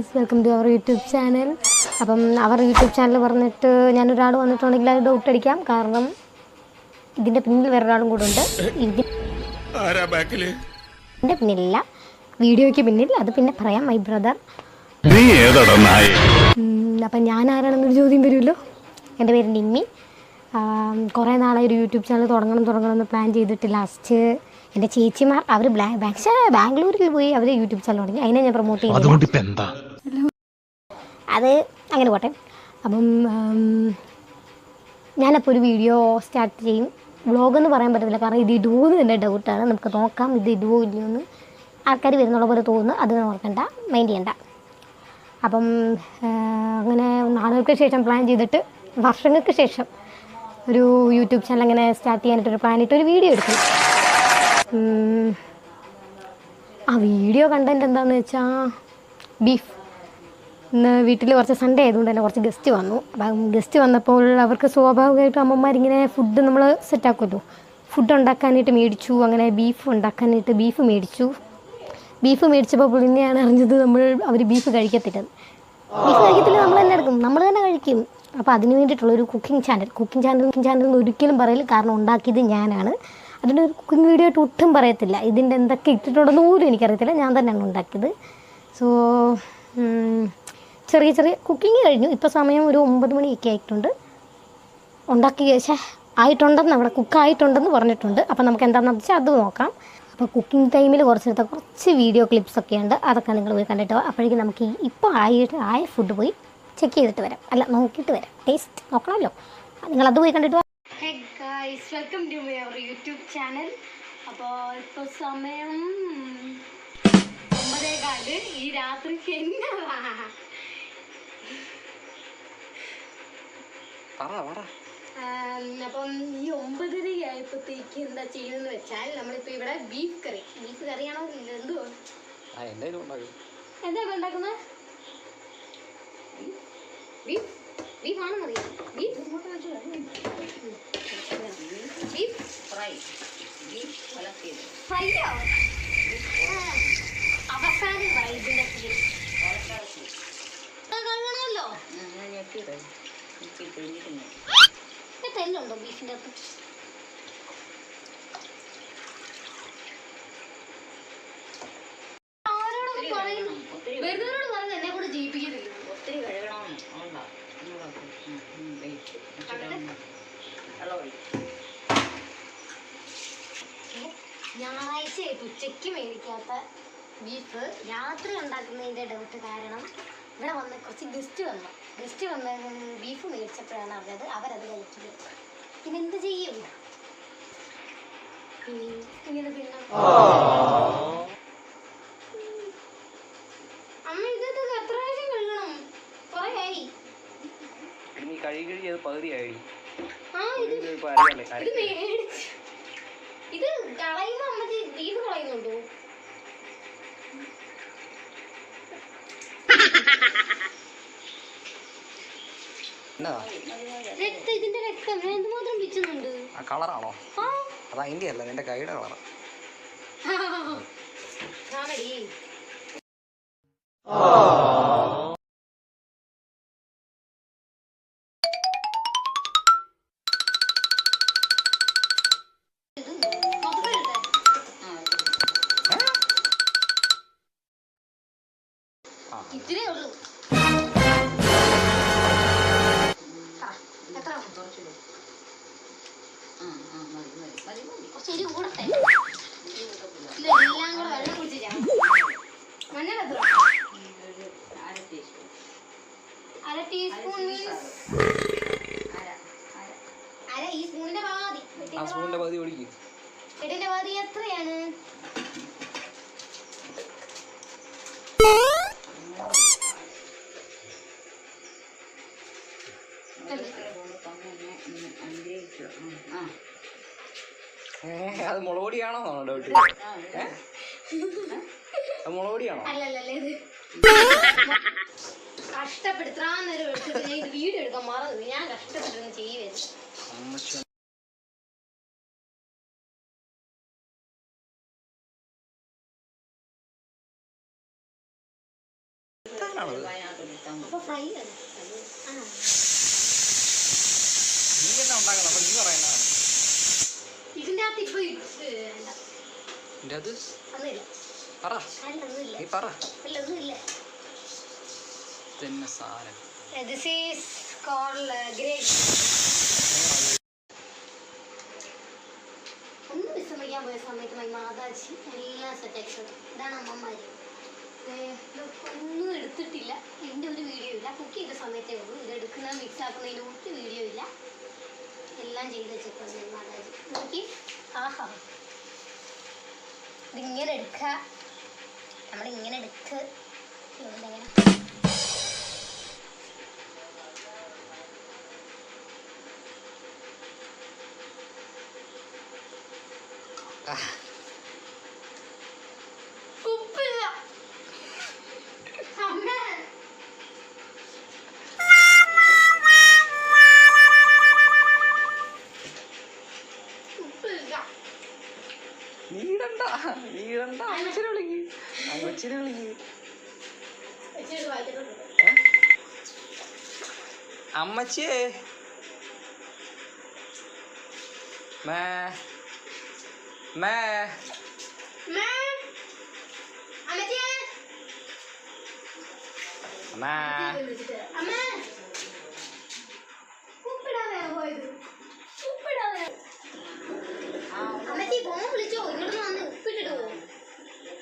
Guys, welcome to our YouTube channel. അപ്പം our YouTube channel പറഞ്ഞിട്ട് ഞാനൊരാൾ വന്നിട്ടുണ്ടെങ്കിൽ അത് ഡൗട്ട് അടിക്കാം. കാരണം ഇതിൻ്റെ പിന്നിൽ വേറൊരാളും കൂടെ ഉണ്ട്. ഇതിൻ്റെ പിന്നിലില്ല, വീഡിയോയ്ക്ക് പിന്നിൽ. അത് പിന്നെ പറയാം, മൈ ബ്രദർ. അപ്പം ഞാൻ ആരാണെന്നൊരു ചോദ്യം വരുമല്ലോ. എൻ്റെ പേര് നിമ്മി. കുറേ നാളെ ഒരു യൂട്യൂബ് ചാനൽ തുടങ്ങണമെന്ന് പ്ലാൻ ചെയ്തിട്ട് ലാസ്റ്റ് എൻ്റെ ചേച്ചിമാർ അവർ ബാംഗ്ലൂരിൽ പോയി അവർ യൂട്യൂബ് ചാനൽ തുടങ്ങി. അതിനെ ഞാൻ പ്രൊമോട്ട് ചെയ്യുന്നു. അത് അങ്ങനെ പോട്ടെ. അപ്പം ഞാനപ്പോൾ ഒരു വീഡിയോ സ്റ്റാർട്ട് ചെയ്യും. വ്ളോഗെന്ന് പറയാൻ പറ്റത്തില്ല, കാരണം ഇത് ഇടുമോ എന്ന് ഡൗട്ടാണ്. നമുക്ക് നോക്കാം ഇത് ഇടുമോ ഇല്ലയോ എന്ന്. ആൾക്കാർ വരുന്നുള്ള പോലെ തോന്നുന്നു, അത് ഓർക്കണ്ട, മൈൻഡ് ചെയ്യണ്ട. അപ്പം അങ്ങനെ നാളുകൾക്ക് ശേഷം പ്ലാൻ ചെയ്തിട്ട് വർഷങ്ങൾക്ക് ശേഷം ഒരു യൂട്യൂബ് ചാനൽ അങ്ങനെ സ്റ്റാർട്ട് ചെയ്യാനായിട്ടൊരു പ്ലാനിട്ടൊരു വീഡിയോ എടുത്തു. ആ വീഡിയോ കണ്ടൻറ്റ് എന്താണെന്ന് വെച്ചാൽ ബീഫ്. ഇന്ന് വീട്ടിൽ കുറച്ച് സൺഡേ ആയതുകൊണ്ട് തന്നെ കുറച്ച് ഗസ്റ്റ് വന്നു. അപ്പം ഗസ്റ്റ് വന്നപ്പോൾ അവർക്ക് സ്വാഭാവികമായിട്ടും അമ്മമാരിങ്ങനെ ഫുഡ് നമ്മൾ സെറ്റാക്കുമല്ലോ. ഫുഡ് ഉണ്ടാക്കാനായിട്ട് മേടിച്ചു. അങ്ങനെ ബീഫ് ഉണ്ടാക്കാനായിട്ട് ബീഫ് മേടിച്ചപ്പോൾ പിന്നെയാണ് അറിഞ്ഞത് അവർ ബീഫ് കഴിക്കത്തില്ലെന്ന്. ബീഫ് കഴിക്കത്തില്ല, നമ്മൾ തന്നെ എടുക്കും, നമ്മൾ തന്നെ കഴിക്കും. അപ്പോൾ അതിന് വേണ്ടിയിട്ടുള്ളൊരു കുക്കിംഗ് ചാനൽ ഒരിക്കലും പറയില്ല, കാരണം ഉണ്ടാക്കിയത് ഞാനാണ്. അതിൻ്റെ ഒരു കുക്കിംഗ് വീഡിയോ ആയിട്ട് ഒട്ടും പറയത്തില്ല. ഇതിൻ്റെ എന്തൊക്കെ ഇട്ടിട്ടുണ്ടെന്ന് പോലും എനിക്കറിയത്തില്ല, ഞാൻ തന്നെയാണ് ഉണ്ടാക്കിയത്. സോ ചെറിയ കുക്കിംഗ് കഴിഞ്ഞു. ഇപ്പോൾ സമയം ഒരു 9 മണിയൊക്കെ ആയിട്ടുണ്ട്. ആയിട്ടുണ്ടെന്ന് അവിടെ കുക്കായിട്ടുണ്ടെന്ന് പറഞ്ഞിട്ടുണ്ട്. അപ്പോൾ നമുക്ക് എന്താണെന്ന് വെച്ചാൽ അത് നോക്കാം. അപ്പോൾ കുക്കിംഗ് ടൈമിൽ കുറച്ച് വീഡിയോ ക്ലിപ്സൊക്കെ ഉണ്ട്, അതൊക്കെ നിങ്ങൾ പോയി കണ്ടിട്ട് പോകാം. അപ്പോഴേക്കും നമുക്ക് ഇപ്പോൾ ആയ ഫുഡ് പോയി ചെക്ക് ചെയ്തിട്ട് വരാം, അല്ല നോക്കിയിട്ട് വരാം. ടേസ്റ്റ് നോക്കണമല്ലോ, നിങ്ങളത് പോയി കണ്ടിട്ട് പോകാം. Hey guys, welcome to my our YouTube channel. അപ്പോൾ ഇപ്പോൾ സമയം 9:15. ഈ രാത്രിക്ക് എന്നതാ അപ്പം ഈ 9:30 ആയപ്പോഴത്തേക്ക് എന്താ ചെയ്യുന്നതെന്ന് വെച്ചാൽ നമ്മളിപ്പോൾ ഇവിടെ ബീഫ് കറിയാണോ എന്തുവാ എന്താ ഉണ്ടാക്കുന്നത്? ബീഫാണെന്നറിയാം. ബീഫ് ഫ്രൈയോ? അവസാനം ഫ്രൈ. ഇതിൻ്റെ കഴുകണമല്ലോ. തെല്ലുണ്ടോ ബീഫിൻ്റെ അകത്ത്? വെറുതെ പറഞ്ഞ് എന്നെ കൂടെ ജയിപ്പിക്കത്തില്ല. ഒത്തിരി ഞായറാഴ്ച ഉച്ചയ്ക്ക് മേടിക്കാത്ത ബീഫ് രാത്രി ഉണ്ടാക്കുന്നതിൻ്റെ ഡൗട്ട് കാരണം ഇവിടെ വന്ന് കുറച്ച് ഗസ്റ്റ് വന്ന് ബീഫ് മേടിച്ചപ്പോഴാണ് അറിഞ്ഞത് അവരത് കഴിച്ചത്. പിന്നെ എന്ത് ചെയ്യും? ഇങ്ങനെ പിന്നെ അമ്മ ഇതൊക്കെ എത്ര പ്രാവശ്യം കഴുകണം? കുറേ ആയി. ഇത് കളയുമ്പോ അമ്മക്ക് ബീഫ് കളയുന്നുണ്ടോ? ഇതിന്റെ രക്തം എന്തുമാത്രം പിച്ചുന്നുണ്ട്. കളറാണോ? അത് അതിന്റെ അല്ല, നിന്റെ കൈയുടെ കളർ. ഇത്രേ ഉള്ളൂ. ശരി കൂടട്ടെ. ഇതെല്ലാം കൂടെ വെള്ളം കുടിച്ചാ മഞ്ഞൾ എത്ര? 1/2 ടീസ്പൂൺ മീൻസ് ഈ സ്പൂണിന്റെ പാതി. എട്ടിന്റെ പാതി എത്രയാണ്? അത് മുളകൊടിയാണോ ഡൗട്ട്? മുളകൊടിയാണോ? അല്ലല്ലേ, ഇത് കഷ്ടപ്പെടുത്താന്നൊരു വീഡിയോ എടുക്കാൻ മറന്നു. ഞാൻ കഷ്ടപ്പെട്ടിരുന്ന് ചെയ്യുമായിരുന്നു. എന്നാണത്? അപ്പോൾ ഫ്രൈ ആണ് അത്. ആ നീ എന്നാ ഉണ്ടാക്കണം? അപ്പൊ നീ പറയുന്നതാണ്. ഇതിൻ്റെ അകത്ത് ഇപ്പോൾ വേണ്ട എൻ്റെ അത് ഒന്നുമില്ല. പറ, അല്ല ഒന്നുമില്ല. നീ പറ. അല്ല ഒന്നുമില്ല. ഇതന്നെ സാധനം. This is cold grape. ഒന്ന് വിശ്രമിക്കാൻ പോയ സമയത്ത് മൈ മാതാജി എല്ലാം സെറ്റാക്കി. ഇതാണ് അമ്മമാർ. ഒന്നും എടുത്തിട്ടില്ല. എൻ്റെ ഒരു വീഡിയോ ഇല്ല. കുക്ക് ചെയ്ത സമയത്തേ ഉള്ളൂ. ഇത് എടുക്കുന്ന മിക്സ് ആക്കുന്നതിന് ഒരു വീഡിയോ ഇല്ല. എല്ലാം ചെയ്ത് വെച്ചേക്കുന്നത് മാതാജി. നോക്കി, ആഹാ, ഇതിങ്ങനെ എടുക്കുക, നമ്മളിങ്ങനെ എടുക്കുക. എങ്ങനെ ഉപ്പില്ല അമ്മ. ഉപ്പില്ല. നീടണ്ട അമ്മച്ചിനെ വിളിക്ക്, അമ്മച്ചിനെ വിളിക്ക്. അമ്മച്ചിയെ മേ മേ അമ്മ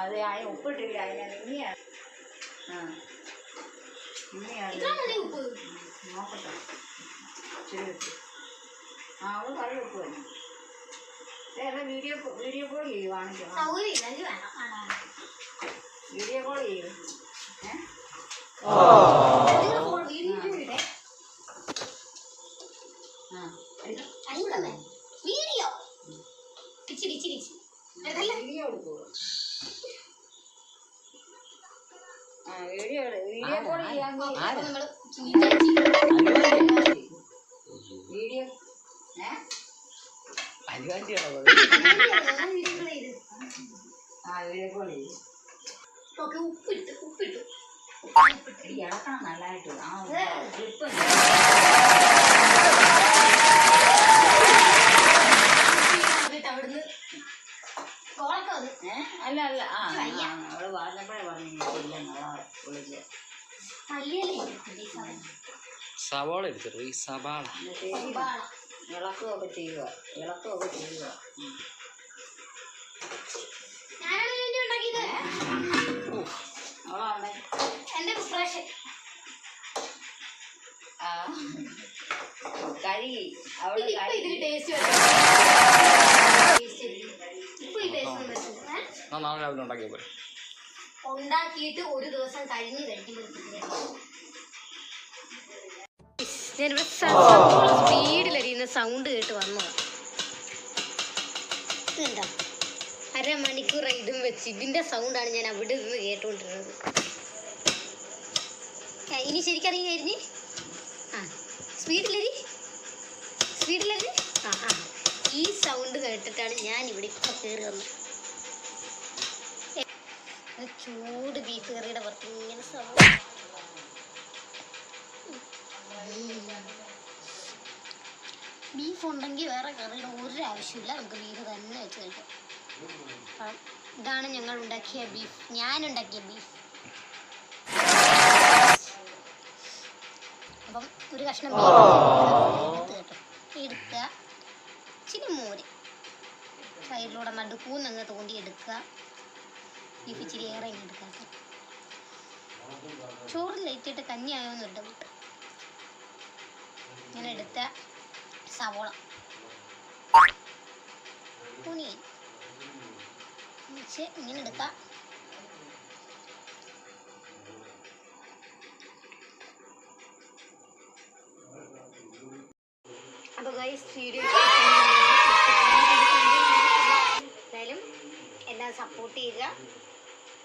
അത് അതിന് ഉപ്പിട്ടില്ല, അതിന് ഇനിയാണ്. ഇനിയാണ് നോക്കട്ടെ. ശരി, അവള് കറി വെക്കുവായിരുന്നു. വീഡിയോ കോൾ ചെയ്യും, കാണിക്കാം. വീഡിയോ കോൾ ചെയ്യും. വീഡിയോ എടുക്കുവോ? വീഡിയോ കോൾ ചെയ്യാൻ വീഡിയോ അനുവാഞ്ചിയാണോ? വീഡിയോ കോൾ ചെയ്യും. ഉപ്പിട്ടു ഇളക്കണം നല്ലതായിട്ട്. ക്ലിപ്പ് അവിടുന്ന് കോളൊക്കെ വന്നു. അല്ല അവള് പറഞ്ഞപ്പോഴേ പറഞ്ഞില്ല വിളിച്ച്. സവാള എടുത്തിട്ട് ഈ സവാള ഇളക്കുകയൊക്കെ ചെയ്യുക. എന്റെ പ്രാവശ്യം കഴുകി അവള് ഇതിന് ടേസ്റ്റ് ഇപ്പൊ ഈ ടേസ്റ്റ് നാളെ രാവിലെ ഉണ്ടാക്കിയ പോലെ ഉണ്ടാക്കിയിട്ട് ഒരു ദിവസം കഴിഞ്ഞ് കഴിക്കുമ്പോഴത്തേക്ക് ഞാനിവിടെ സ്പീഡിലരിയുന്ന സൗണ്ട് കേട്ട് വന്നതാണ്. ഇതുണ്ടോ, അരമണിക്കൂർ ഇതും വെച്ച് ഇതിൻ്റെ സൗണ്ടാണ് ഞാൻ അവിടെ നിന്ന് കേട്ടുകൊണ്ടിരുന്നത്. ഇനി ശരിക്കറിയും കരിഞ്ഞ് സ്പീഡിലരി ഈ സൗണ്ട് കേട്ടിട്ടാണ് ഞാൻ ഇവിടെ ഇപ്പം കയറി വന്നത്. ചൂട് ബീഫ് കറിയുടെ പുറത്ത് ഇങ്ങനെ സൗണ്ട്. ബീഫ് ഉണ്ടെങ്കിൽ വേറെ കറിയുടെ ഒരു ആവശ്യമില്ല, നമുക്ക് ബീഫ് തന്നെ വെച്ച് കഴിക്കാം. ഇതാണ് ഞാൻ ഉണ്ടാക്കിയ ബീഫ്. അപ്പം ഒരു കഷ്ണം എടുക്കുക, ഇച്ചിരി മോര് സൈഡിലൂടെ നടുക്കൂന്നങ്ങ് തോണ്ടി എടുക്കുക. ബീഫ് ഇച്ചിരി ഏറെ ഇങ്ങനെ എടുക്കാം. ചോറ് ലൈറ്റിട്ട് കഞ്ഞി ആയോന്ന് ഒരു ഡൗട്ട്. ഇങ്ങനെ എടുത്ത സവോള കുനി ഇങ്ങനെ എടുക്കാം. അപ്പോൾ ഗൈസ് വീഡിയോ എന്തായാലും എല്ലാം സപ്പോർട്ട് ചെയ്യുക.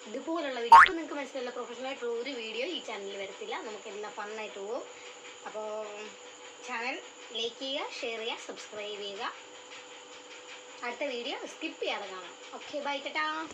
ഇതുപോലുള്ള വീഡിയോ ഇപ്പോൾ നിങ്ങൾക്ക് മനസ്സിലുള്ള പ്രൊഫഷണൽ ആയിട്ടുള്ള ഒരു വീഡിയോ ഈ ചാനലിൽ വരത്തില്ല. നമുക്കെല്ലാം ഫണ്ണായിട്ട് പോകും. അപ്പോൾ ചാനൽ ലൈക്ക് ചെയ്യുക, ഷെയർ ചെയ്യുക, സബ്സ്ക്രൈബ് ചെയ്യുക. അടുത്ത വീഡിയോ സ്കിപ്പ് ചെയ്യാതെ കാണാം. Okay, bye, Tata.